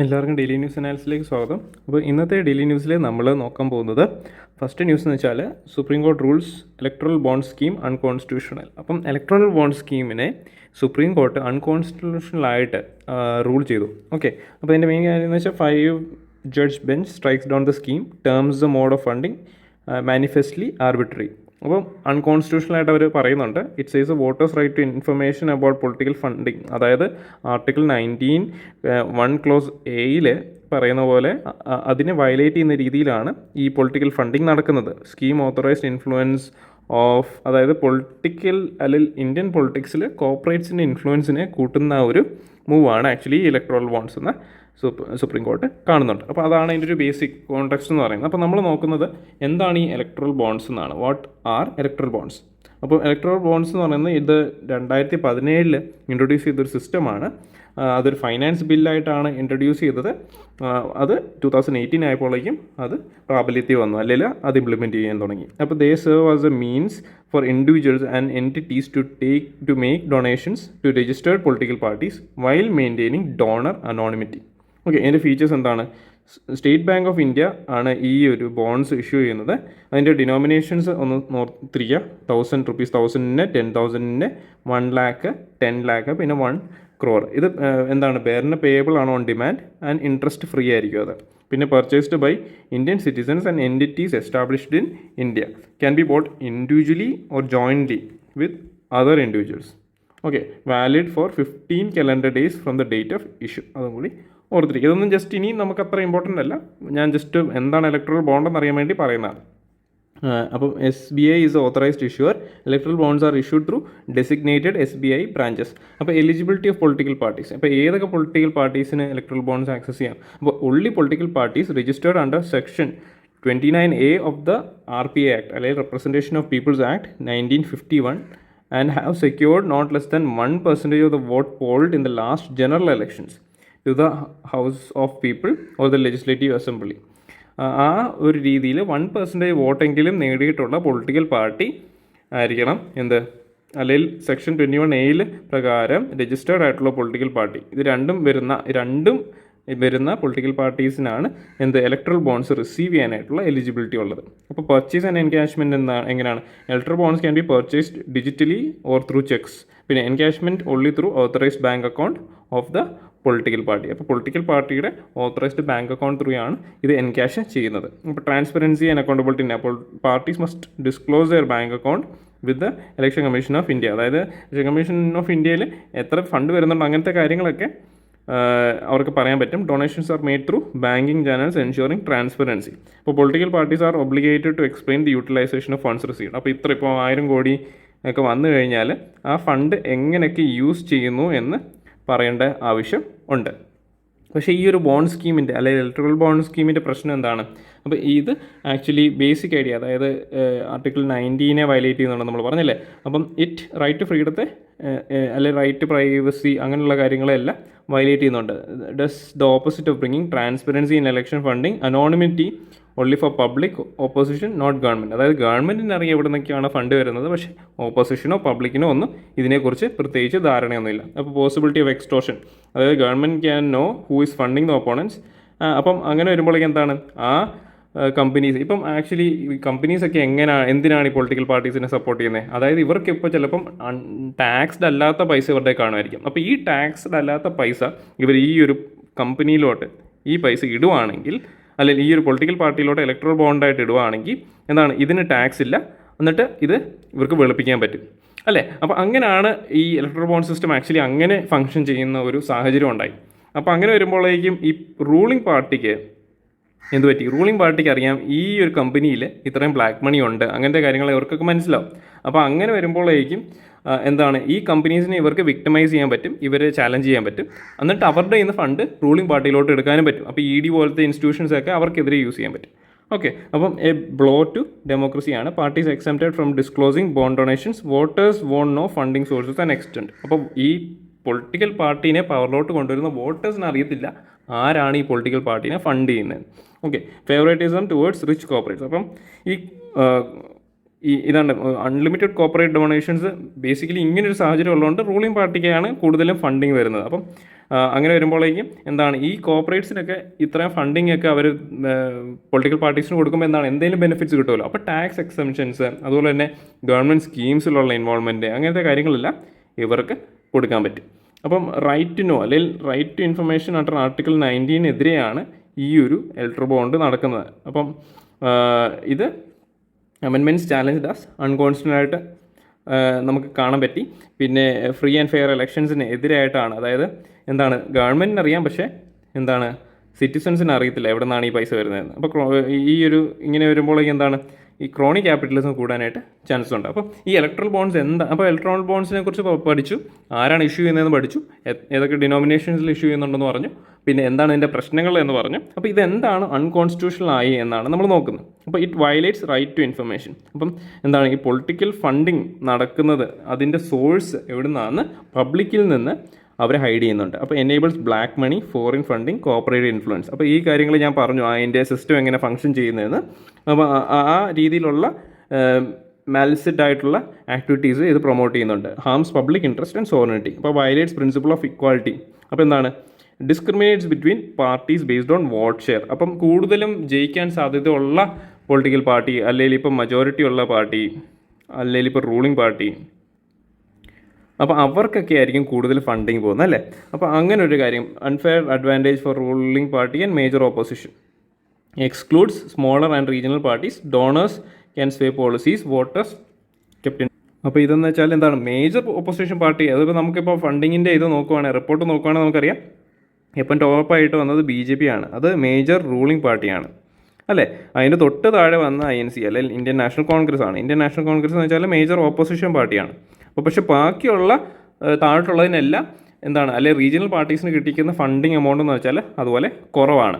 എല്ലാവർക്കും daily news അനാലിസിലേക്ക് സ്വാഗതം. അപ്പോൾ ഇന്നത്തെ ഡെയിലി ന്യൂസിൽ നമ്മൾ നോക്കാൻ പോകുന്നത് ഫസ്റ്റ് ന്യൂസ് എന്ന് വെച്ചാൽ Supreme Court rules electoral bond scheme unconstitutional. അപ്പം ഇലക്ട്രൽ ബോണ്ട് സ്കീമിനെ സുപ്രീം കോർട്ട് അൺകോൺസ്റ്റിറ്റ്യൂഷണലായിട്ട് റൂൾ ചെയ്തു. ഓക്കെ, അപ്പോൾ ഇതിൻ്റെ മെയിൻ കാര്യം എന്ന് വെച്ചാൽ 5 judge bench strikes down the scheme, terms the mode of funding manifestly arbitrary. അപ്പം അൺകോൺസ്റ്റിറ്റ്യൂഷണലായിട്ട് അവർ പറയുന്നുണ്ട്. It says voters right to information about political funding. അതായത് ആർട്ടിക്കിൾ 19(1) ക്ലോസ് എയിൽ പറയുന്ന പോലെ അതിനെ വയലേറ്റ് ചെയ്യുന്ന രീതിയിലാണ് ഈ പൊളിറ്റിക്കൽ ഫണ്ടിങ് നടക്കുന്നത്. സ്കീം ഓത്തറൈസ്ഡ് ഇൻഫ്ലുവൻസ് ഓഫ്, അതായത് പൊളിറ്റിക്കൽ അല്ലെങ്കിൽ ഇന്ത്യൻ പൊളിറ്റിക്സിൽ കോർപ്പറേറ്റ്സിൻ്റെ ഇൻഫ്ലുവൻസിനെ കൂട്ടുന്ന ഒരു മൂവാണ് ആക്ച്വലി ഇലക്ട്രൽ ബോണ്ട്സ് എന്ന സുപ്രീം കോർട്ട് കാണുന്നുണ്ട്. അപ്പോൾ അതാണ് അതിൻ്റെ ഒരു ബേസിക് കോൺടെക്സ്റ്റ് എന്ന് പറയുന്നത്. അപ്പോൾ നമ്മൾ നോക്കുന്നത് എന്താണ് ഈ ഇലക്ട്രൽ ബോണ്ട്സ് എന്നാണ്. What are electoral bonds? അപ്പോൾ ഇലക്ട്രൽ ബോണ്ട്സ് എന്ന് പറയുന്നത് ഇത് 2017 ഇൻട്രൊഡ്യൂസ് ചെയ്തൊരു സിസ്റ്റമാണ്. അതൊരു ഫൈനാൻസ് ബില്ലായിട്ടാണ് ഇൻട്രൊഡ്യൂസ് ചെയ്തത്. അത് 2018 ആയപ്പോഴേക്കും അത് പ്രാബല്യത്തിൽ വന്നു, അല്ലെങ്കിൽ അത് ഇംപ്ലിമെൻറ്റ് ചെയ്യാൻ തുടങ്ങി. അപ്പോൾ they serve as a means for individuals and entities to make donations to registered political parties while maintaining donor anonymity. Okay, ഇതിൻ്റെ ഫീച്ചേഴ്സ് എന്താണ്? സ്റ്റേറ്റ് ബാങ്ക് ഓഫ് ഇന്ത്യ ആണ് ഈ ഒരു ബോണ്ട്സ് ഇഷ്യൂ ചെയ്യുന്നത്. അതിൻ്റെ ഡിനോമിനേഷൻസ് ഒന്ന് നോർത്തിരിക്കുക. 1000 rupees, 1000-ന് 10,000-ന് 1 lakh, 10 lakh, പിന്നെ 1 crore. ഇത് എന്താണ്? ബെയറിന് പേയബിൾ ആണ് on demand and interest free ആയിരിക്കും അത്. പിന്നെ purchased by Indian citizens and entities established in India, can be bought individually or jointly with other individuals. Okay, valid for 15 calendar days from the date of issue. അതും കൂടി ഓർത്തിരിക്കുക. ഇതൊന്നും just ഇനി നമുക്ക് അത്ര ഇമ്പോർട്ടൻ്റ് അല്ല, ഞാൻ ജസ്റ്റ് എന്താണ് ഇലക്ട്രൽ ബോണ്ട് എന്നറിയാൻ വേണ്ടി പറയുന്നതാണ്. അപ്പം SBI is authorised issuer. Electoral bonds are issued through designated SBI branches. അപ്പോൾ എലിജിബിലിറ്റി ഓഫ് പൊളിറ്റിക്കൽ പാർട്ടീസ്, അപ്പോൾ ഏതൊക്കെ പൊളിറ്റിക്കൽ പാർട്ടീസിന് ഇലക്ട്രൽ ബോണ്ട്സ് ആക്സസ് ചെയ്യാം? അപ്പോൾ only political parties registered under section 29A of the RPA act, അല്ലെങ്കിൽ representation of people's act 1951, and have secured not less than 1% of the vote polled in the last general elections to the House of People or the Legislative Assembly. ആ ഒരു രീതിയിൽ 1% വോട്ടെങ്കിലും നേടിയിട്ടുള്ള political party ആയിരിക്കണം എന്ത്, അല്ലെങ്കിൽ section 21A പ്രകാരം registered ആയിട്ടുള്ള political party. ഇത് രണ്ടും വരുന്ന പൊളിറ്റിക്കൽ പാർട്ടീസിനാണ് എന്ത് ഇലക്ട്രൽ ബോണ്ട്സ് റിസീവ് ചെയ്യാനായിട്ടുള്ള എലിജിബിലിറ്റി ഉള്ളത്. അപ്പോൾ പർച്ചേസ് ആൻഡ് എൻകാഷ്മെൻറ്റ് എങ്ങനെയാണ്? Electoral bonds can be purchased digitally or through cheques. പിന്നെ encashment only through authorised bank account of the political party. അപ്പോൾ പൊളിറ്റിക്കൽ പാർട്ടിയുടെ ഓത്തറൈസ്ഡ് ബാങ്ക് അക്കൗണ്ട് ത്രൂ ആണ് ഇത് encash ചെയ്യുന്നത്. അപ്പോൾ ട്രാൻസ്പെറൻസി ആൻഡ് അക്കൗണ്ടബിലിറ്റി. അപ്പോൾ parties must disclose their bank account with the Election Commission of India. അതായത് Election Commission of ഇന്ത്യയിൽ എത്ര ഫണ്ട് വരുന്നുണ്ടോ അങ്ങനത്തെ കാര്യങ്ങളൊക്കെ അവർക്ക് പറയാൻ പറ്റും. Donations are made through banking channels ensuring transparency. അപ്പോൾ political parties are obligated to explain the utilisation of funds received. അപ്പോൾ ഇപ്പോൾ 1000 കോടി ഒക്കെ വന്നു കഴിഞ്ഞാൽ ആ ഫണ്ട് എങ്ങനെയൊക്കെ യൂസ് ചെയ്യുന്നു എന്ന് പറയേണ്ട ആവശ്യം ഉണ്ട്. പക്ഷേ ഈ ഒരു ബോണ്ട് സ്കീമിൻ്റെ, അല്ലെങ്കിൽ ഇലക്ട്രൽ ബോണ്ട് സ്കീമിൻ്റെ പ്രശ്നം എന്താണ്? അപ്പോൾ ഇത് ആക്ച്വലി ബേസിക് ഐഡിയ, അതായത് ആർട്ടിക്കിൾ 19 വയലേറ്റ് ചെയ്യുന്നുണ്ടെന്ന് നമ്മൾ പറഞ്ഞില്ലേ. അപ്പം ഇറ്റ് റൈറ്റ് ടു ഫ്രീഡത്തെ അല്ലെങ്കിൽ റൈറ്റ് ടു പ്രൈവസി അങ്ങനെയുള്ള കാര്യങ്ങളെല്ലാം വയലേറ്റ് ചെയ്യുന്നുണ്ട്. Does the opposite of bringing transparency in election funding, anonymity only for public, opposition not government. അതായത് ഗവൺമെൻറ്റിന് അറിയാം എവിടെ നിന്നൊക്കെയാണ് ഫണ്ട് വരുന്നത്, പക്ഷേ ഓപ്പോസിഷനോ പബ്ലിക്കിനോ ഒന്നും ഇതിനെക്കുറിച്ച് പ്രത്യേകിച്ച് ധാരണയൊന്നുമില്ല. അപ്പോൾ പോസിബിലിറ്റി ഓഫ് എക്സ്റ്റോർഷൻ, അതായത് government can know who is funding the opponents. അപ്പം അങ്ങനെ വരുമ്പോഴേക്കും എന്താണ് ആ കമ്പനീസ്, ഇപ്പം ആക്ച്വലി കമ്പനീസൊക്കെ എന്തിനാണ് ഈ പൊളിറ്റിക്കൽ പാർട്ടീസിനെ സപ്പോർട്ട് ചെയ്യുന്നത്? അതായത് ഇവർക്ക് ഇപ്പോൾ ചിലപ്പം ടാക്സ്ഡ് അല്ലാത്ത പൈസ ഇവരുടെ കാണുമായിരിക്കും. അപ്പോൾ ഈ ടാക്സ്ഡ് അല്ലാത്ത പൈസ ഇവർ ഈ ഒരു കമ്പനിയിലോട്ട് ഈ പൈസ ഇടുവാണെങ്കിൽ, അല്ലെങ്കിൽ ഈ ഒരു പൊളിറ്റിക്കൽ പാർട്ടിയിലോട്ട് ഇലക്ട്രൽ ബോണ്ടായിട്ട് ഇടുവാണെങ്കിൽ എന്താണ്, ഇതിന് ടാക്സ് ഇല്ല, എന്നിട്ട് ഇത് ഇവർക്ക് വെളുപ്പിക്കാൻ പറ്റും അല്ലേ? അപ്പോൾ അങ്ങനെയാണ് ഈ ഇലക്ട്രൽ ബോണ്ട് സിസ്റ്റം ആക്ച്വലി അങ്ങനെ ഫങ്ഷൻ ചെയ്യുന്ന ഒരു സാഹചര്യം ഉണ്ടായി. അപ്പോൾ അങ്ങനെ വരുമ്പോഴേക്കും ഈ റൂളിംഗ് പാർട്ടിക്ക് എന്ത് പറ്റി? റൂളിംഗ് പാർട്ടിക്ക് അറിയാം ഈ ഒരു കമ്പനിയിൽ ഇത്രയും ബ്ലാക്ക് മണി ഉണ്ട്, അങ്ങനത്തെ കാര്യങ്ങൾ ഇവർക്കൊക്കെ മനസ്സിലാവും. അപ്പോൾ അങ്ങനെ വരുമ്പോഴേക്കും എന്താണ്, ഈ കമ്പനീസിനെ ഇവർക്ക് വിക്ടിമൈസ് ചെയ്യാൻ പറ്റും, ഇവരെ ചാലഞ്ച് ചെയ്യാൻ പറ്റും, എന്നിട്ട് അവരുടെ ഇന്ന് ഫണ്ട് റൂളിംഗ് പാർട്ടിയിലോട്ട് എടുക്കാനും പറ്റും. അപ്പോൾ ED പോലത്തെ ഇൻസ്റ്റിറ്റ്യൂഷൻസൊക്കെ അവർക്കെതിരെ യൂസ് ചെയ്യാൻ പറ്റും. ഓക്കെ, അപ്പം എ ബ്ലോ ടു ഡെമോക്രസിയാണ്. Parties exempted from disclosing bond donations, voters won't know funding sources and extend. അപ്പോൾ ഈ പൊളിറ്റിക്കൽ പാർട്ടീനെ പവറിലോട്ട് കൊണ്ടുവരുന്ന വോട്ടേഴ്സിന് അറിയത്തില്ല ആരാണ് ഈ പൊളിറ്റിക്കൽ പാർട്ടീനെ ഫണ്ട് ചെയ്യുന്നത്. Okay, favouritism towards rich corporates. അപ്പം ഇതാണ് അൺലിമിറ്റഡ് കോർപ്പറേറ്റ് ഡൊണേഷൻസ്. ബേസിക്കലി ഇങ്ങനൊരു സാഹചര്യം ഉള്ളതുകൊണ്ട് റൂളിംഗ് പാർട്ടിക്കാണ് കൂടുതലും ഫണ്ടിങ് വരുന്നത്. അപ്പം അങ്ങനെ വരുമ്പോഴേക്കും എന്താണ് ഈ കോർപ്പറേറ്റ്സിനൊക്കെ ഇത്രയും ഫണ്ടിങ് ഒക്കെ അവർ പൊളിറ്റിക്കൽ പാർട്ടീസിന് കൊടുക്കുമ്പോൾ എന്താണ് എന്തെങ്കിലും ബെനിഫിറ്റ്സ് കിട്ടുമല്ലോ. അപ്പോൾ ടാക്സ് എക്സംഷൻസ്, അതുപോലെ തന്നെ ഗവൺമെൻറ് സ്കീംസിലുള്ള ഇൻവോൾവ്മെൻറ്റ്, അങ്ങനത്തെ കാര്യങ്ങളെല്ലാം ഇവർക്ക് കൊടുക്കാൻ പറ്റും. അപ്പം റൈറ്റ് ടു നോ അല്ലെങ്കിൽ right to information under article 19 ഈ ഒരു ഇലക്ട്രൽ ബോണ്ട് നടക്കുന്നത്. അപ്പം ഇത് അമെൻമെൻറ്റ്സ് ചാലഞ്ച് ആസ് അൺകോൺസ്റ്റിറ്റ്യൂഷണലായിട്ട് നമുക്ക് കാണാൻ പറ്റി. പിന്നെ ഫ്രീ ആൻഡ് ഫെയർ ഇലക്ഷൻസിന് എതിരായിട്ടാണ്. അതായത് എന്താണ് ഗവൺമെൻറ്റിന് അറിയാം, പക്ഷേ എന്താണ് സിറ്റിസൺസിന് അറിയത്തില്ല എവിടെ നിന്നാണ് ഈ പൈസ വരുന്നതെന്ന്. അപ്പോൾ ഈ ഒരു ഇങ്ങനെ വരുമ്പോഴേക്കും എന്താണ് ഈ ക്രോണി ക്യാപിറ്റലിസം കൂടാനായിട്ട് ചാൻസ് ഉണ്ട്. അപ്പോൾ ഈ ഇലക്ട്രൽ ബോണ്ട്സ് അപ്പോൾ ഇലക്ട്രൽ ബോണ്ട്സിനെ കുറിച്ച് പഠിച്ചു, ആരാണ് ഇഷ്യൂ ചെയ്യുന്നതെന്ന് പഠിച്ചു, ഏതൊക്കെ ഡിനോമിനേഷൻസിൽ ഇഷ്യൂ ചെയ്യുന്നുണ്ടെന്ന് പറഞ്ഞു, പിന്നെ എന്താണ് ഇതിൻ്റെ പ്രശ്നങ്ങൾ എന്ന് പറഞ്ഞു. അപ്പോൾ ഇതെന്താണ് അൺകോൺസ്റ്റിറ്റ്യൂഷണൽ ആയി എന്നാണ് നമ്മൾ നോക്കുന്നത്. അപ്പോൾ it violates right to information. അപ്പം എന്താണ് ഈ പൊളിറ്റിക്കൽ ഫണ്ടിങ് നടക്കുന്നത് അതിൻ്റെ സോഴ്സ് എവിടെ നിന്നാണ് പബ്ലിക്കിൽ നിന്ന് അവർ ഹൈഡ് ചെയ്യുന്നുണ്ട്. അപ്പോൾ enables black money, foreign funding, corporate influence. അപ്പോൾ ഈ കാര്യങ്ങൾ ഞാൻ പറഞ്ഞു, അതിൻ്റെ സിസ്റ്റം എങ്ങനെ ഫംഗ്ഷൻ ചെയ്യുന്നതെന്ന്. അപ്പോൾ ആ രീതിയിലുള്ള മാലിസിഡ് ആയിട്ടുള്ള ആക്ടിവിറ്റീസ് ഇത് പ്രൊമോട്ട് ചെയ്യുന്നുണ്ട്. Harms public interest and sovereignty. അപ്പോൾ വയലേറ്റ്സ് പ്രിൻസിപ്പിൾ ഓഫ് ഇക്വാലിറ്റി. അപ്പോൾ എന്താണ് discriminates between parties based on vote share. അപ്പം കൂടുതലും ജയിക്കാൻ സാധ്യതയുള്ള പൊളിറ്റിക്കൽ പാർട്ടി, അല്ലെങ്കിൽ ഇപ്പം മജോറിറ്റി ഉള്ള പാർട്ടി, അല്ലെങ്കിൽ ഇപ്പോൾ റൂളിംഗ് പാർട്ടി, അപ്പോൾ അവർക്കൊക്കെ ആയിരിക്കും കൂടുതൽ ഫണ്ടിങ് പോകുന്നത് അല്ലേ. അപ്പോൾ അങ്ങനെ ഒരു കാര്യം, unfair advantage for ruling party and major opposition, excludes smaller and regional parties, donors can sway policies, voters kept. അപ്പോൾ ഇതെന്ന് വെച്ചാൽ എന്താണ് മേജർ ഓപ്പോസിഷൻ പാർട്ടി. അതിപ്പോൾ നമുക്കിപ്പോൾ ഫണ്ടിങ്ങിൻ്റെ ഇത് നോക്കുവാണെങ്കിൽ, റിപ്പോർട്ട് നോക്കുവാണെങ്കിൽ നമുക്കറിയാം ഇപ്പം ടോപ്പായിട്ട് വന്നത് BJP ആണ്. അത് മേജർ റൂളിംഗ് പാർട്ടിയാണ് അല്ലേ. അതിൻ്റെ തൊട്ട് താഴെ വന്ന INC അല്ലെങ്കിൽ ഇന്ത്യൻ നാഷണൽ കോൺഗ്രസ് ആണ്. ഇന്ത്യൻ നാഷണൽ കോൺഗ്രസ് എന്ന് വെച്ചാൽ മേജർ ഓപ്പോസിഷൻ പാർട്ടിയാണ്. അപ്പോൾ പക്ഷേ ബാക്കിയുള്ള താഴോട്ടുള്ളതിനെല്ലാം എന്താണ് അല്ലെ റീജിയണൽ പാർട്ടീസിന് കിട്ടിക്കുന്ന ഫണ്ടിങ് എമൗണ്ട് എന്ന് വെച്ചാൽ അതുപോലെ കുറവാണ്.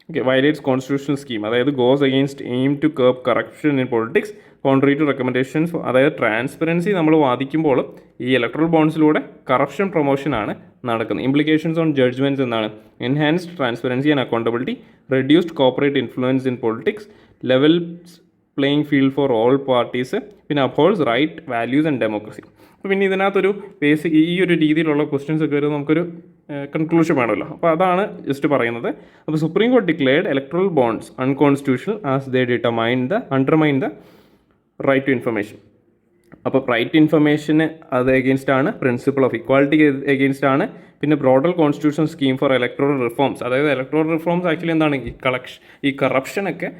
ഓക്കെ, വയലേറ്റ്സ് കോൺസ്റ്റിറ്റ്യൂഷണൽ സ്കീം, അതായത് goes against aim to curb corruption in politics, contrary to recommendations. അതായത് ട്രാൻസ്പെറൻസി നമ്മൾ വാദിക്കുമ്പോൾ ഈ ഇലക്ട്രൽ ബോണ്ട്സിലൂടെ കറപ്ഷൻ പ്രൊമോഷനാണ് നടക്കുന്നത്. ഇംപ്ലിക്കേഷൻസ് ഓൺ ജഡ്ജ്മെൻറ്റ്സ് എന്താണ് enhanced transparency and accountability, reduced corporate influence in politics, levels playing field for all parties, പിന്നെ upholds right, values and democracy. അപ്പോൾ പിന്നെ ഇതിനകത്തൊരു ബേസിക് ഈ ഒരു രീതിയിലുള്ള ക്വസ്റ്റ്യൻസ് ഒക്കെ വരുമ്പോൾ നമുക്കൊരു കൺക്ലൂഷൻ വേണമല്ലോ. അപ്പോൾ അതാണ് ജസ്റ്റ് പറയുന്നത്. അപ്പോൾ supreme court declared electoral bonds unconstitutional as they undermine the right to information. അപ്പോൾ റൈറ്റ് ടു ഇൻഫർമേഷന് അത് എഗെയിൻസ്റ്റ് ആണ്, പ്രിൻസിപ്പിൾ ഓഫ് ഇക്വാലിറ്റിക്ക് എഗെയിൻസ്റ്റ് ആണ്, പിന്നെ broader constitution scheme for electoral reforms. അതായത് ഇലക്ട്രോറൽ റിഫോംസ് ആക്ച്വലി എന്താണ് ഈ കറപ്ഷനൊക്കെ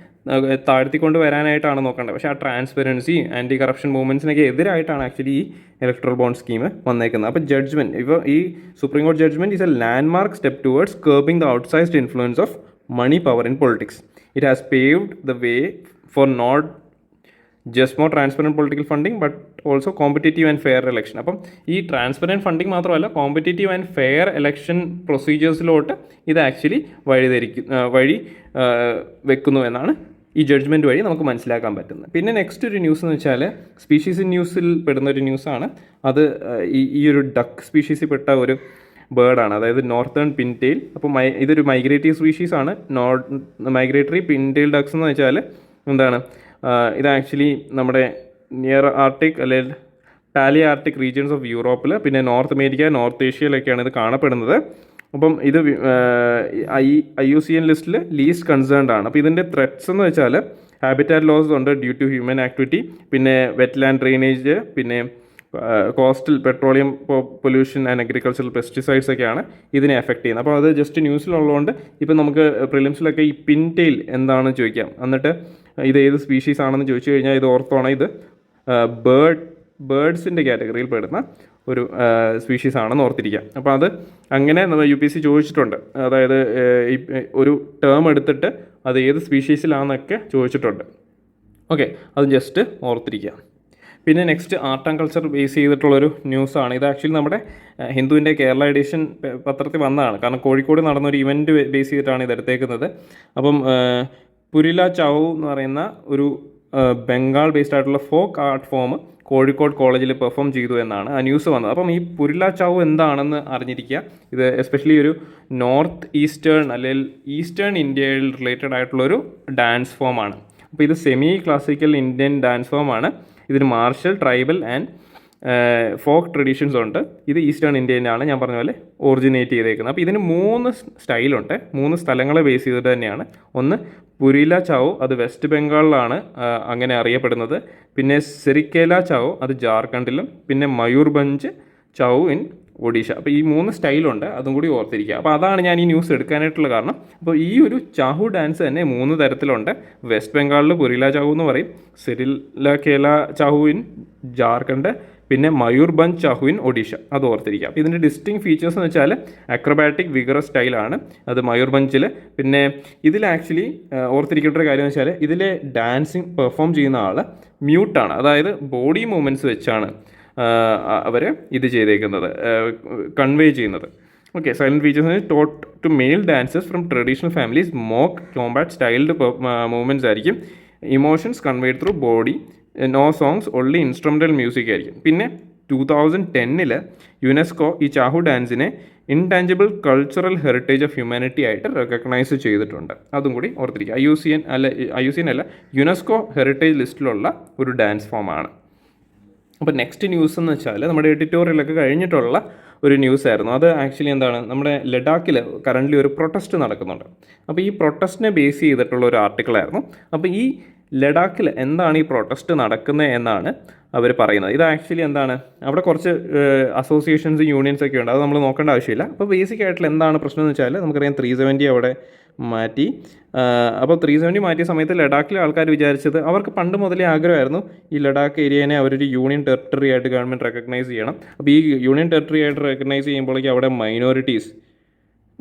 താഴ്ത്തിക്കൊണ്ട് വരാനായിട്ടാണ് നോക്കേണ്ടത്. പക്ഷേ ആ ട്രാൻസ്പെറൻസി ആൻറ്റി കറപ്ഷൻ മൂവ്മെൻറ്റ്സിനൊക്കെ എതിരായിട്ടാണ് ആക്ച്വലി ഈ ഇലക്ട്രൽ ബോണ്ട് സ്കീം വന്നേക്കുന്നത്. അപ്പോൾ ജഡ്ജ്മെൻറ്റ് ഇപ്പോൾ ഈ supreme court judgment is a landmark step towards curbing the outsized influence of money power in politics. It has paved the way for not just more transparent political funding but also competitive and fair election. അപ്പം ഈ transparent funding മാത്രമല്ല, competitive and fair election പ്രൊസീജിയേഴ്സിലോട്ട് ഇത് actually വഴി വെക്കുന്നു എന്നാണ് ഈ judgement വഴി നമുക്ക് മനസ്സിലാക്കാൻ പറ്റുന്നത്. പിന്നെ നെക്സ്റ്റ് ഒരു ന്യൂസ് എന്ന് വെച്ചാൽ സ്പീഷീസ് ഇൻ ന്യൂസിൽ പെടുന്ന ഒരു ന്യൂസാണ്. അത് ഈ ഒരു ഡക്ക് സ്പീഷീസിൽ പെട്ട ഒരു ബേർഡാണ്, അതായത് നോർത്തേൺ പിൻടെയിൽ. അപ്പോൾ ഇതൊരു മൈഗ്രേറ്റീവ് സ്പീഷീസാണ്. മൈഗ്രേറ്ററി പിൻടെയിൽ ഡക്സ് എന്ന് വെച്ചാൽ എന്താണ്, ഇത് ആക്ച്വലി നമ്മുടെ നിയർ ആർട്ടിക് അല്ലെങ്കിൽ പാലി ആർട്ടിക് റീജിയൻസ് ഓഫ് യൂറോപ്പിൽ, പിന്നെ നോർത്ത് അമേരിക്ക, നോർത്ത് ഏഷ്യയിലൊക്കെയാണ് ഇത് കാണപ്പെടുന്നത്. അപ്പം ഇത് IUCN ലിസ്റ്റിൽ ലീസ്റ്റ് കൺസേൺഡ് ആണ്. അപ്പോൾ ഇതിൻ്റെ ത്രെറ്റ്സ് എന്ന് വെച്ചാൽ ഹാബിറ്റാറ്റ് ലോസ് ഉണ്ട് ഡ്യൂ ടു ഹ്യൂമൻ ആക്ടിവിറ്റി, പിന്നെ വെറ്റ്ലാൻഡ് ഡ്രെയിനേജ്, പിന്നെ coastal petroleum pollution and agricultural pesticides ഒക്കെയാണ് ഇതിനെ എഫക്റ്റ് ചെയ്യുന്നത്. അപ്പോൾ അത് ജസ്റ്റ് ന്യൂസിലുള്ളതുകൊണ്ട് ഇപ്പം നമുക്ക് പ്രിലിംസിലൊക്കെ ഈ പിൻടെയിൽ എന്താണെന്ന് ചോദിക്കാം. എന്നിട്ട് ഇത് ഏത് സ്പീഷീസ് ആണെന്ന് ചോദിച്ചു കഴിഞ്ഞാൽ ഇത് ഓർത്തോണം, ഇത് ബേർഡ്സിൻ്റെ കാറ്റഗറിയിൽ പെടുന്ന ഒരു സ്പീഷീസ് ആണെന്ന് ഓർത്തിരിക്കാം. അപ്പോൾ അത് അങ്ങനെ UPSC ചോദിച്ചിട്ടുണ്ട്. അതായത് ഈ ഒരു ടേം എടുത്തിട്ട് അത് ഏത് സ്പീഷീസിലാണെന്നൊക്കെ ചോദിച്ചിട്ടുണ്ട്. ഓക്കെ, അത് ജസ്റ്റ് ഓർത്തിരിക്കുക. പിന്നെ next art and culture base ചെയ്തിട്ടുള്ളൊരു ന്യൂസാണ്. ഇത് ആക്ച്വലി നമ്മുടെ ഹിന്ദുവിൻ്റെ കേരള എഡിഷൻ പത്രത്തിൽ വന്നതാണ്. കാരണം കോഴിക്കോട് നടന്നൊരു ഇവൻറ്റ് ബേസ് ചെയ്തിട്ടാണ് ഇത് എടുത്തേക്കുന്നത്. അപ്പം പുരില ചൗ എന്ന് പറയുന്ന ഒരു ബംഗാൾ ബേസ്ഡ് ആയിട്ടുള്ള ഫോക്ക് ആർട്ട് ഫോം കോഴിക്കോട് കോളേജിൽ പെർഫോം ചെയ്തു എന്നാണ് ആ ന്യൂസ് വന്നത്. അപ്പം ഈ പുരില ചൗ എന്താണെന്ന് അറിഞ്ഞിരിക്കുക. ഇത് എസ്പെഷ്യലി ഒരു നോർത്ത് ഈസ്റ്റേൺ അല്ലെങ്കിൽ ഈസ്റ്റേൺ ഇന്ത്യയിൽ റിലേറ്റഡ് ആയിട്ടുള്ളൊരു ഡാൻസ് ഫോമാണ്. അപ്പോൾ ഇത് സെമി ക്ലാസിക്കൽ ഇന്ത്യൻ ഡാൻസ് ഫോമാണ്. ഇതിന് martial, tribal and folk traditions ഉണ്ട്. ഇത് ഈസ്റ്റേൺ ഇന്ത്യയിലാണ് ഞാൻ പറഞ്ഞ പോലെ ഒറിജിനേറ്റ് ചെയ്തേക്കുന്നത്. അപ്പോൾ ഇതിന് 3 സ്റ്റൈലുണ്ട്, 3 സ്ഥലങ്ങളെ ബേസ് ചെയ്തിട്ട് തന്നെയാണ്. ഒന്ന് പുരില ചാവോ, അത് വെസ്റ്റ് ബംഗാളിലാണ് അങ്ങനെ അറിയപ്പെടുന്നത്. പിന്നെ സെറിക്കേല ചാവോ, അത് ജാർഖണ്ഡിലും. പിന്നെ മയൂർഭഞ്ച് ചാവോ ഇൻ ഒഡീഷ. അപ്പോൾ ഈ 3 സ്റ്റൈലുണ്ട്, അതും കൂടി ഓർത്തിരിക്കുക. അപ്പോൾ അതാണ് ഞാൻ ഈ ന്യൂസ് എടുക്കാനായിട്ടുള്ള കാരണം. അപ്പോൾ ഈ ഒരു ചാഹു ഡാൻസ് തന്നെ 3 തരത്തിലുണ്ട്. വെസ്റ്റ് ബംഗാളിൽ പുരില ചാഹു എന്ന് പറയും, സെറിക്കേല ചാഹു ഇൻ ജാർഖണ്ഡ്, പിന്നെ മയൂർഭഞ്ച് ചാഹു ഇൻ ഒഡീഷ. അത് ഓർത്തിരിക്കുക. അപ്പോൾ ഇതിൻ്റെ ഡിസ്റ്റിങ് ഫീച്ചേഴ്സ് എന്ന് വെച്ചാൽ അക്രോബാറ്റിക് വിഗറസ് സ്റ്റൈലാണ് അത് മയൂർഭഞ്ചിൽ. പിന്നെ ഇതിൽ ആക്ച്വലി ഓർത്തിരിക്കേണ്ട ഒരു കാര്യം എന്ന് വെച്ചാൽ ഇതിൽ ഡാൻസിങ് പെർഫോം ചെയ്യുന്ന ആൾ മ്യൂട്ടാണ്, അതായത് ബോഡി മൂവ്മെൻറ്റ്സ് വെച്ചാണ് അവർ ഇത് ചെയ്തേക്കുന്നത്, കൺവേ ചെയ്യുന്നത്. Okay, salient features taught to male dancers from traditional families, mock combat styled movements ആയിരിക്കും. Emotions conveyed through body, no songs, only instrumental music ആയിരിക്കും. പിന്നെ 2010 യുനെസ്കോ ഈ ചാഹു ഡാൻസിനെ intangible cultural heritage of humanity ആയിട്ട് റെക്കഗ്നൈസ് ചെയ്തിട്ടുണ്ട്. അതും കൂടി ഓർത്തിരിക്കുക. IUCN അല്ല, യുനെസ്കോ ഹെറിറ്റേജ് ലിസ്റ്റിലുള്ള ഒരു ഡാൻസ് ഫോമാണ്. അപ്പോൾ നെക്സ്റ്റ് ന്യൂസ് എന്ന് വെച്ചാൽ നമ്മുടെ എഡിറ്റോറിയലൊക്കെ കഴിഞ്ഞിട്ടുള്ള ഒരു ന്യൂസ് ആയിരുന്നു. അത് ആക്ച്വലി എന്താണ്, നമ്മുടെ ലഡാക്കിൽ കറൻ്റ്ലി ഒരു പ്രൊട്ടസ്റ്റ് നടക്കുന്നുണ്ട്. അപ്പോൾ ഈ പ്രൊട്ടസ്റ്റിനെ ബേസ് ചെയ്തിട്ടുള്ള ഒരു ആർട്ടിക്കിളായിരുന്നു. അപ്പോൾ ഈ ലഡാക്കിൽ എന്താണ് ഈ പ്രൊട്ടസ്റ്റ് നടക്കുന്നത് എന്നാണ് അവർ പറയുന്നത്. ഇത് ആക്ച്വലി എന്താണ്, അവിടെ കുറച്ച് അസോസിയേഷൻസ് യൂണിയൻസ് ഒക്കെ ഉണ്ട്, അത് നമ്മൾ നോക്കേണ്ട ആവശ്യമില്ല. അപ്പോൾ ബേസിക് ആയിട്ടുള്ള എന്താണ് പ്രശ്നം എന്ന് വെച്ചാൽ നമുക്കറിയാം 370 അവിടെ മാറ്റി. അപ്പോൾ 370 മാറ്റിയ സമയത്ത് ലഡാക്കിലെ ആൾക്കാർ വിചാരിച്ചത്, അവർക്ക് പണ്ട് മുതലേ ആഗ്രഹമായിരുന്നു ഈ ലഡാക്ക് ഏരിയനെ അവരൊരു യൂണിയൻ ടെറിട്ടറി ആയിട്ട് ഗവൺമെൻറ് റെക്കഗ്നൈസ് ചെയ്യണം. അപ്പോൾ ഈ യൂണിയൻ ടെറിട്ടറി ആയിട്ട് റെക്കഗ്നൈസ് ചെയ്യുമ്പോഴേക്കും അവിടെ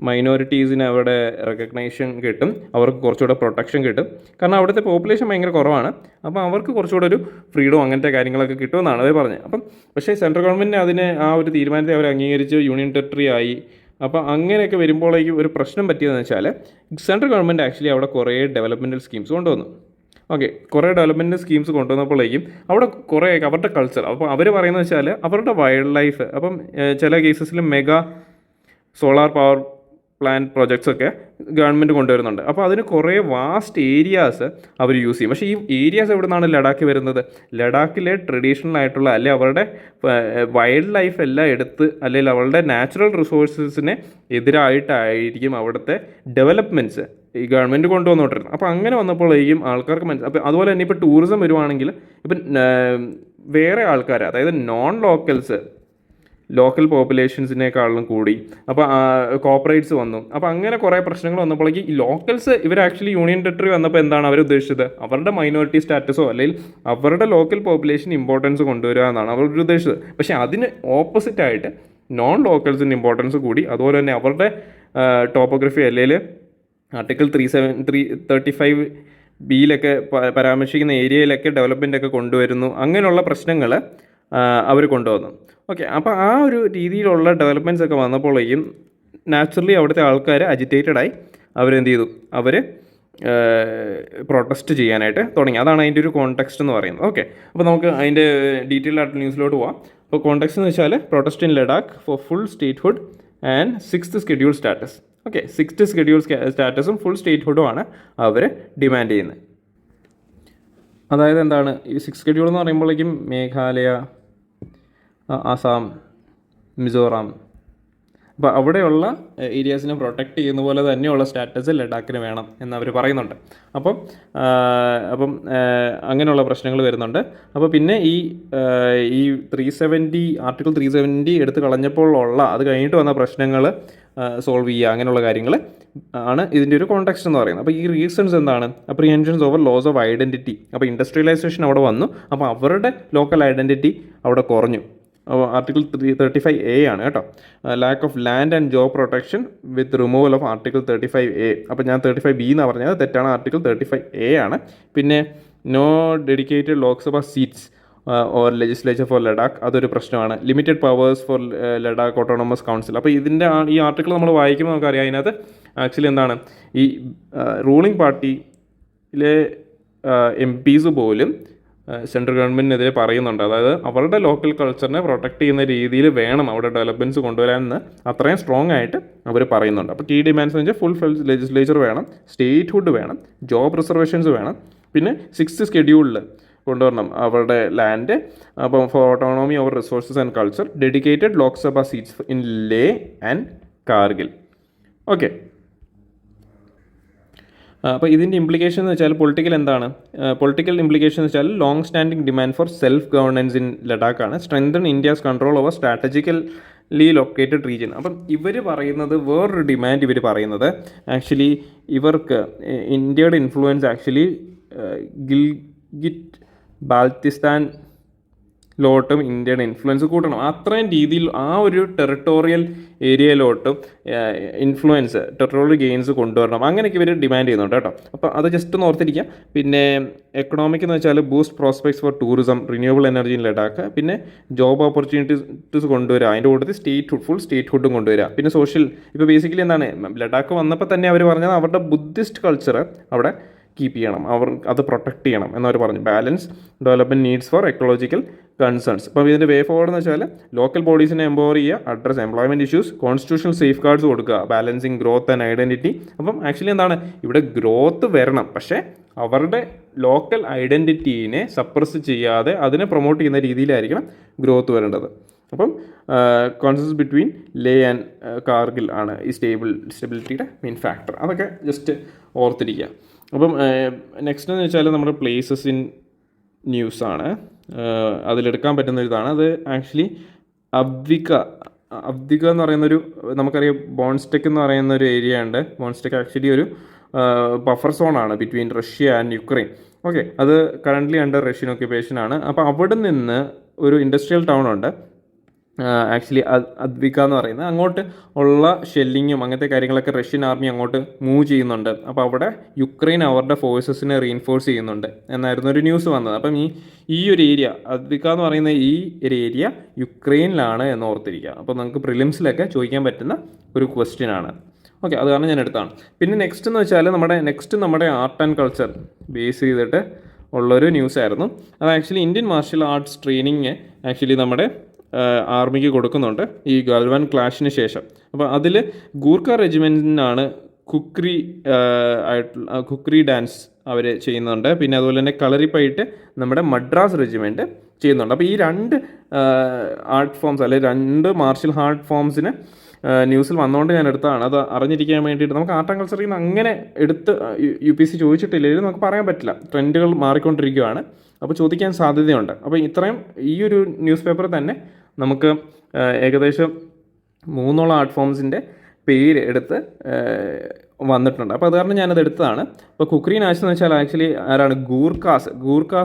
മൈനോറിറ്റീസിന് അവിടെ റെക്കഗ്നൈഷൻ കിട്ടും, അവർക്ക് കുറച്ചുകൂടെ പ്രൊട്ടക്ഷൻ കിട്ടും. കാരണം അവിടുത്തെ പോപ്പുലേഷൻ ഭയങ്കര കുറവാണ്. അപ്പോൾ അവർക്ക് കുറച്ചുകൂടെ ഒരു ഫ്രീഡം അങ്ങനത്തെ കാര്യങ്ങളൊക്കെ കിട്ടുമെന്നാണ് അവർ പറഞ്ഞത്. അപ്പം പക്ഷേ സെൻട്രൽ ഗവൺമെൻറ് അതിനെ ആ ഒരു തീരുമാനത്തെ അവർ അംഗീകരിച്ച് യൂണിയൻ ടെറിട്ടറി ആയി. അപ്പോൾ അങ്ങനെയൊക്കെ വരുമ്പോഴേക്കും ഒരു പ്രശ്നം പറ്റിയതെന്ന് വെച്ചാൽ സെൻട്രൽ ഗവൺമെൻറ് ആക്ച്വലി അവിടെ കുറേ ഡെവലപ്മെൻറ്റൽ സ്കീംസ് കൊണ്ടുവന്നു. ഓക്കെ, കുറേ ഡെവലപ്മെൻറ്റ് സ്കീംസ് കൊണ്ടുവന്നപ്പോഴേക്കും അവിടെ കുറേ അവരുടെ കൾച്ചർ, അപ്പോൾ അവർ പറയുന്നത് വെച്ചാൽ അവരുടെ വൈൽഡ് ലൈഫ്, അപ്പം ചില കേസസിൽ മെഗാ സോളാർ പവർ പ്ലാന്റ് പ്രോജക്ട്സൊക്കെ ഗവൺമെൻറ് കൊണ്ടുവരുന്നുണ്ട്. അപ്പോൾ അതിന് കുറേ വാസ്റ്റ് ഏരിയാസ് അവർ യൂസ് ചെയ്യും. പക്ഷേ ഈ ഏരിയാസ് എവിടെ നിന്നാണ് ലഡാക്ക് വരുന്നത്? ലഡാക്കിലെ ട്രഡീഷണൽ ആയിട്ടുള്ള അല്ലെങ്കിൽ അവരുടെ വൈൽഡ് ലൈഫ് എല്ലാം എടുത്ത് അല്ലെങ്കിൽ അവരുടെ നാച്ചുറൽ റിസോഴ്സസിന് എതിരായിട്ടായിരിക്കും അവിടുത്തെ ഡെവലപ്മെൻറ്റ്സ് ഈ ഗവൺമെൻറ് കൊണ്ടുവന്നുകൊണ്ടിരുന്നത്. അപ്പോൾ അങ്ങനെ വന്നപ്പോഴേക്കും ആൾക്കാർക്ക് അപ്പോൾ അതുപോലെ തന്നെ ഇപ്പോൾ ടൂറിസം വരുവാണെങ്കിൽ ഇപ്പം വേറെ ആൾക്കാർ, അതായത് നോൺ ലോക്കൽ പോപ്പുലേഷൻസിനേക്കാളും കൂടി അപ്പോൾ കോർപ്പറേറ്റ്സ് വന്നു. അപ്പോൾ അങ്ങനെ കുറേ പ്രശ്നങ്ങൾ വന്നപ്പോഴേക്ക് ഈ ലോക്കൽസ് ഇവർ ആക്ച്വലി യൂണിയൻ ടെറിട്ടറി വന്നപ്പോൾ എന്താണ് അവർ ഉദ്ദേശിച്ചത്? അവരുടെ മൈനോറിറ്റി സ്റ്റാറ്റസോ അല്ലെങ്കിൽ അവരുടെ ലോക്കൽ പോപ്പുലേഷൻ ഇമ്പോർട്ടൻസ് കൊണ്ടുവരിക എന്നാണ് അവർ ഉദ്ദേശിച്ചത്. പക്ഷേ അതിന് ഓപ്പോസിറ്റായിട്ട് നോൺ ലോക്കൽസിൻ്റെ ഇമ്പോർട്ടൻസ് കൂടി, അതുപോലെ തന്നെ അവരുടെ ടോപ്പോഗ്രഫി അല്ലെങ്കിൽ ആർട്ടിക്കിൾ 335B പരാമർശിക്കുന്ന ഏരിയയിലൊക്കെ ഡെവലപ്മെൻ്റ് ഒക്കെ കൊണ്ടുവരുന്നു. അങ്ങനെയുള്ള പ്രശ്നങ്ങൾ അവർ കൊണ്ടുവന്നു. ഓക്കെ, അപ്പോൾ ആ ഒരു രീതിയിലുള്ള ഡെവലപ്മെൻറ്റ്സ് ഒക്കെ വന്നപ്പോഴേക്കും നാച്ചുറലി അവിടുത്തെ ആൾക്കാർ അജിറ്റേറ്റഡായി അവരെന്ത് ചെയ്തു, അവർ പ്രൊട്ടസ്റ്റ് ചെയ്യാനായിട്ട് തുടങ്ങി. അതാണ് അതിൻ്റെ ഒരു കോണ്ടെക്സ്റ്റ് എന്ന് പറയുന്നത്. ഓക്കെ, അപ്പോൾ നമുക്ക് അതിൻ്റെ ഡീറ്റെയിൽഡ് ആയിട്ട് ന്യൂസിലോട്ട് പോവാം. അപ്പോൾ കോണ്ടെക്സ്റ്റ് എന്ന് വെച്ചാൽ protest in Ladakh for full statehood and 6th schedule status. Okay, 6th schedule സ്റ്റാറ്റസും ഫുൾ സ്റ്റേറ്റ്ഹുഡും ആണ് അവർ ഡിമാൻഡ് ചെയ്യുന്നത്. അതായത് എന്താണ് ഈ 6th ഷെഡ്യൂൾ എന്ന് പറയുമ്പോഴേക്കും മേഘാലയ, ആസാം, മിസോറാം, അപ്പോൾ അവിടെയുള്ള ഏരിയാസിനെ പ്രൊട്ടക്റ്റ് ചെയ്യുന്ന പോലെ തന്നെയുള്ള സ്റ്റാറ്റസ് ലഡാക്കിന് വേണം എന്നവർ പറയുന്നുണ്ട്. അപ്പം അങ്ങനെയുള്ള പ്രശ്നങ്ങൾ വരുന്നുണ്ട്. അപ്പോൾ പിന്നെ ഈ 370 ആർട്ടിക്കിൾ 370 എടുത്ത് കളഞ്ഞപ്പോൾ അത് കഴിഞ്ഞിട്ട് വന്ന പ്രശ്നങ്ങൾ സോൾവ് ചെയ്യുക, അങ്ങനെയുള്ള കാര്യങ്ങൾ ആണ് ഇതിൻ്റെ ഒരു കോണ്ടെക്സ്റ്റ് എന്ന് പറയുന്നത്. അപ്പോൾ ഈ റീസൺസ് എന്താണ്? Apprehensions over loss of identity. അപ്പോൾ ഇൻഡസ്ട്രിയലൈസേഷൻ അവിടെ വന്നു, അപ്പോൾ അവരുടെ ലോക്കൽ ഐഡൻറ്റിറ്റി അവിടെ കുറഞ്ഞു. ആർട്ടിക്കിൾ 35A ആണ് കേട്ടോ. Lack of land and job protection with removal of article 35A. അപ്പോൾ ഞാൻ 35B എന്നാണ് പറഞ്ഞത്, തെറ്റാണ്. ആർട്ടിക്കിൾ 35A ആണ്. പിന്നെ no dedicated Lok Sabha seats or legislature for Ladakh, അതൊരു പ്രശ്നമാണ്. Limited powers for Ladakh autonomous council. അപ്പോൾ ഇതിൻ്റെ ഈ ആർട്ടിക്കിൾ നമ്മൾ വായിക്കുമ്പോൾ നമുക്കറിയാം അതിനകത്ത് ആക്ച്വലി എന്താണ്, ഈ റൂളിംഗ് പാർട്ടിയിലെ MPs പോലും സെൻട്രൽ ഗവൺമെൻറ്റിനെതിരെ പറയുന്നുണ്ട്. അതായത് അവരുടെ ലോക്കൽ കൾച്ചറിനെ പ്രൊട്ടക്റ്റ് ചെയ്യുന്ന രീതിയിൽ വേണം അവിടെ ഡെവലപ്മെൻറ്റ്സ് കൊണ്ടുവരാമെന്ന് അത്രയും സ്ട്രോങ് ആയിട്ട് അവർ പറയുന്നുണ്ട്. അപ്പോൾ കീ ഡിമാൻഡ്സ് എന്ന് വെച്ചാൽ ഫുൾ ലെജിസ്ലേച്ചർ വേണം, സ്റ്റേറ്റ്ഹുഡ് വേണം, ജോബ് റിസർവേഷൻസ് വേണം. പിന്നെ 6th ഷെഡ്യൂളിൽ കൊണ്ടുവരണം അവരുടെ ലാൻഡ്. അപ്പം for autonomy over resources and culture, dedicated Lok Sabha seats in Leh and Kargil. Okay, അപ്പോൾ ഇതിൻ്റെ ഇംപ്ലിക്കേഷൻ എന്ന് വെച്ചാൽ പൊളിറ്റിക്കൽ എന്താണ്? പൊളിറ്റിക്കൽ ഇംപ്ലിക്കേഷൻ എന്ന് വെച്ചാൽ long standing demand for self governance in ലഡാക്കാണ്. Strengthen India's control over strategically located region. അപ്പം ഇവർ പറയുന്നത് വേറൊരു ഡിമാൻഡ് ഇവർ പറയുന്നത് ആക്ച്വലി ഇവർക്ക് ഇന്ത്യയുടെ ഇൻഫ്ലുവൻസ് ആക്ച്വലി ഗിൽഗിറ്റ് ബാൽത്തിസ്ഥാൻ ലോട്ടും ഇന്ത്യയുടെ ഇൻഫ്ലുവൻസ് കൂട്ടണം. അത്രയും രീതിയിൽ ആ ഒരു ടെറിട്ടോറിയൽ ഏരിയയിലോട്ടും ഇൻഫ്ലുവൻസ്, ടെറിട്ടോറിയൽ ഗെയിൻസ് കൊണ്ടുവരണം. അങ്ങനെയൊക്കെ ഇവർ ഡിമാൻഡ് ചെയ്യുന്നുണ്ട് കേട്ടോ. അപ്പോൾ അത് ജസ്റ്റ് ഒന്ന് ഓർത്തിരിക്കുക. പിന്നെ എക്കണോമിക് എന്ന് വെച്ചാൽ boost prospects four tourism, renewable energy in Ladakh, പിന്നെ ജോബ് ഓപ്പർച്യൂണിറ്റീസ് കൊണ്ടുവരിക, അതിൻ്റെ കൂട്ടത്തിൽ ഫുൾ സ്റ്റേറ്റ് ഹുഡും കൊണ്ടുവരിക. പിന്നെ സോഷ്യൽ, ഇപ്പോൾ ബേസിക്കലി എന്താണ് ലഡാക്ക് വന്നപ്പോൾ തന്നെ അവർ പറഞ്ഞത് അവരുടെ ബുദ്ധിസ്റ്റ് കൾച്ചർ അവിടെ കീപ്പ് ചെയ്യണം, അവർ അത് പ്രൊട്ടക്റ്റ് ചെയ്യണം എന്നവർ പറഞ്ഞു. Balance development needs four ecological concerns. അപ്പം ഇതിൻ്റെ വേ ഫോർവേഡ് എന്ന് വെച്ചാൽ ലോക്കൽ ബോഡീസിനെ എംപവർ ചെയ്യുക, address employment issues, constitutional safe guards കൊടുക്കുക, ബാലൻസിങ് ഗ്രോത്ത് ആൻഡ് ഐഡൻറ്റിറ്റി. അപ്പം ആക്ച്വലി എന്താണ് ഇവിടെ ഗ്രോത്ത് വരണം, പക്ഷേ അവരുടെ ലോക്കൽ ഐഡൻറ്റിറ്റീനെ സപ്രസ് ചെയ്യാതെ അതിനെ പ്രൊമോട്ട് ചെയ്യുന്ന രീതിയിലായിരിക്കണം ഗ്രോത്ത് വരേണ്ടത്. അപ്പം consensus between Leh and Kargil ആണ് ഈ സ്റ്റെബിലിറ്റിയുടെ മെയിൻ ഫാക്ടർ. അതൊക്കെ ജസ്റ്റ് ഓർത്തിരിക്കുക. അപ്പം നെക്സ്റ്റ് എന്ന് വെച്ചാൽ നമ്മുടെ പ്ലേസസ് ഇൻ ന്യൂസാണ്. അതിലെടുക്കാൻ പറ്റുന്ന ഇതാണ്. അത് ആക്ച്വലി അവ്ദിക എന്ന് പറയുന്നൊരു, നമുക്കറിയാം ബോൺസ്റ്റെക്ക് എന്ന് പറയുന്ന ഒരു ഏരിയ ഉണ്ട്. ബോൺസ്റ്റെക്ക് ആക്ച്വലി ഒരു ബഫർ സോണാണ് between Russia and Ukraine. Okay, അത് കറൻ്റ്ലി അണ്ടർ റഷ്യൻ ഓക്യുപ്പേഷൻ ആണ്. അപ്പോൾ അവിടെ നിന്ന് ഒരു ഇൻഡസ്ട്രിയൽ ടൗൺ ഉണ്ട് ആക്ച്വലി അദ്വിക എന്ന് പറയുന്നത്. അങ്ങോട്ട് ഉള്ള ഷെല്ലിങ്ങും അങ്ങനത്തെ കാര്യങ്ങളൊക്കെ റഷ്യൻ ആർമി അങ്ങോട്ട് മൂവ് ചെയ്യുന്നുണ്ട്. അപ്പോൾ അവിടെ യുക്രൈൻ അവരുടെ ഫോഴ്സസിനെ റീഇൻഫോഴ്സ് ചെയ്യുന്നുണ്ട് എന്നായിരുന്നു ഒരു ന്യൂസ് വന്നത്. അപ്പം ഈ ഒരു ഏരിയ അദ്വിക എന്ന് പറയുന്ന ഈ ഒരു ഏരിയ യുക്രൈനിലാണ് എന്ന് ഓർത്തിരിക്കുക. അപ്പോൾ നമുക്ക് പ്രിലിംസിലൊക്കെ ചോദിക്കാൻ പറ്റുന്ന ഒരു ക്വസ്റ്റ്യൻ ആണ്. ഓക്കെ, അത് കാരണം ഞാൻ എടുത്താണ്. പിന്നെ നെക്സ്റ്റ് എന്ന് വെച്ചാൽ നമ്മുടെ ആർട്ട് ആൻഡ് കൾച്ചർ ബേസ് ചെയ്തിട്ട് ഉള്ളൊരു ന്യൂസ് ആയിരുന്നു. അത് actually Indian martial arts training actually നമ്മുടെ ആർമിക്ക് കൊടുക്കുന്നുണ്ട് ഈ ഗൽവാൻ ക്ലാഷിന് ശേഷം. അപ്പോൾ അതിൽ ഗൂർഖ റെജിമെൻറ്റിനാണ് കുക്രി ഡാൻസ് അവർ ചെയ്യുന്നുണ്ട്. പിന്നെ അതുപോലെ തന്നെ കളറിപ്പയറ്റ് നമ്മുടെ മദ്രാസ് റെജിമെൻറ്റ് ചെയ്യുന്നുണ്ട്. അപ്പോൾ ഈ രണ്ട് ആർട്ട് ഫോംസ് അല്ലെങ്കിൽ രണ്ട് മാർഷ്യൽ ആർട്ട് ഫോംസിന് ന്യൂസിൽ വന്നുകൊണ്ട് ഞാൻ എടുത്തതാണ്. അത് അറിഞ്ഞിരിക്കാൻ വേണ്ടിയിട്ട് നമുക്ക് ആർട്ട് ആൻഡ് കൾച്ചറിൽ നിന്ന് അങ്ങനെ എടുത്ത് UPSC ചോദിച്ചിട്ടില്ലെങ്കിൽ നമുക്ക് പറയാൻ പറ്റില്ല. ട്രെൻഡുകൾ മാറിക്കൊണ്ടിരിക്കുകയാണ്, അപ്പോൾ ചോദിക്കാൻ സാധ്യതയുണ്ട്. അപ്പോൾ ഇത്രയും ഈ ഒരു ന്യൂസ് പേപ്പർ തന്നെ നമുക്ക് ഏകദേശം 3 ആർട്ട് ഫോംസിൻ്റെ പേര് എടുത്ത് വന്നിട്ടുണ്ട്. അപ്പോൾ അത് കാരണം ഞാനത് എടുത്തതാണ്. അപ്പോൾ കുക്രി നാച്ച് എന്ന് വെച്ചാൽ ആക്ച്വലി ആരാണ്? ഗൂർഖാസ്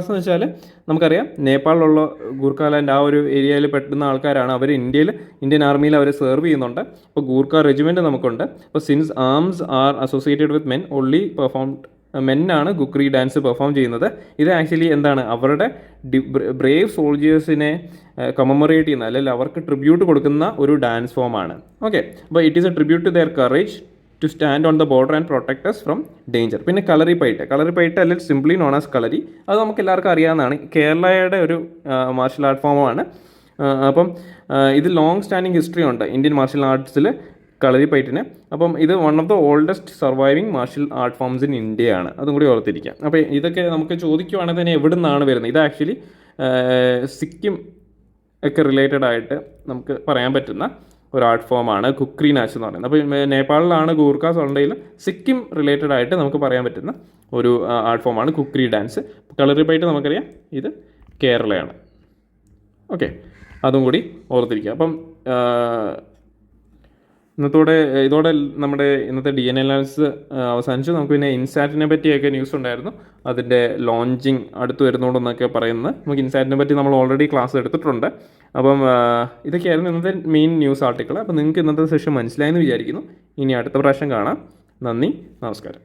എന്ന് വെച്ചാൽ നമുക്കറിയാം നേപ്പാളിലുള്ള ഗൂർഖാലാൻഡ് ആ ഒരു ഏരിയയിൽ പെട്ടുന്ന ആൾക്കാരാണ്. അവർ ഇന്ത്യൻ ആർമിയിൽ അവർ സെർവ് ചെയ്യുന്നുണ്ട്. അപ്പോൾ ഗൂർഖ റെജിമെൻറ്റ് നമുക്കുണ്ട്. അപ്പോൾ since arms are associated with men only മെന്നാണ് കുക്രി ഡാൻസ് പെർഫോം ചെയ്യുന്നത്. ഇത് ആക്ച്വലി എന്താണ് അവരുടെ ബ്രേവ് സോൾജേഴ്സിനെ കമമറേറ്റ് ചെയ്യുന്ന അല്ലെങ്കിൽ അവർക്ക് ട്രിബ്യൂട്ട് കൊടുക്കുന്ന ഒരു ഡാൻസ് ഫോമാണ്. ഓക്കെ, അപ്പോൾ it is a tribute to their courage to stand on the border and protect us from danger. പിന്നെ കളറിപ്പയറ്റ് അല്ലെങ്കിൽ സിംപ്ലി നോൺ ആസ് കളരി, അത് നമുക്ക് എല്ലാവർക്കും അറിയാവുന്നതാണ്. കേരളയുടെ ഒരു മാർഷ്യൽ ആർട്ട് ഫോമാണ്. അപ്പം ഇത് ലോങ് സ്റ്റാൻഡിങ് ഹിസ്റ്ററി ഉണ്ട് ഇന്ത്യൻ മാർഷ്യൽ ആർട്സിൽ കളരിപ്പയറ്റിന്. അപ്പം ഇത് one of the oldest surviving martial art forms in ഇന്ത്യയാണ്. അതും കൂടി ഓർത്തിരിക്കാം. അപ്പോൾ ഇതൊക്കെ നമുക്ക് ചോദിക്കുവാണെങ്കിൽ തന്നെ എവിടെ നിന്നാണ് വരുന്നത്? ഇത് ആക്ച്വലി സിക്കിം ഒക്കെ റിലേറ്റഡ് ആയിട്ട് നമുക്ക് പറയാൻ പറ്റുന്ന ഒരു ആർട്ട് ഫോമാണ് കുക്രി നാച്ച് എന്ന് പറയുന്നത്. അപ്പോൾ നേപ്പാളിലാണ് ഗൂർഖാസ് ഉണ്ടെങ്കിൽ സിക്കിം റിലേറ്റഡ് ആയിട്ട് നമുക്ക് പറയാൻ പറ്റുന്ന ഒരു ആർട്ട് ഫോമാണ് കുക്രി ഡാൻസ്. കളറിപ്പയറ്റ് നമുക്കറിയാം ഇത് കേരളയാണ്. ഓക്കെ, അതും കൂടി ഓർത്തിരിക്കുക. അപ്പം ഇതോടെ നമ്മുടെ ഇന്നത്തെ DNA അനാലിസിസ് അവസാനിച്ചു. നമുക്ക് പിന്നെ ഇൻസാറ്റിനെ പറ്റിയൊക്കെ ന്യൂസ് ഉണ്ടായിരുന്നു. അതിൻ്റെ ലോഞ്ചിങ് അടുത്ത് വരുന്നോണ്ടെന്നൊക്കെ പറയുന്നത്. നമുക്ക് ഇൻസാറ്റിനെ പറ്റി നമ്മൾ ഓൾറെഡി ക്ലാസ് എടുത്തിട്ടുണ്ട്. അപ്പം ഇതൊക്കെയായിരുന്നു ഇന്നത്തെ മെയിൻ ന്യൂസ് ആർട്ടിക്കിൾ. അപ്പോൾ നിങ്ങൾക്ക് ഇന്നത്തെ സെഷൻ മനസ്സിലായെന്ന് വിചാരിക്കുന്നു. ഇനി അടുത്ത പ്രാവശ്യം കാണാം. നന്ദി, നമസ്കാരം.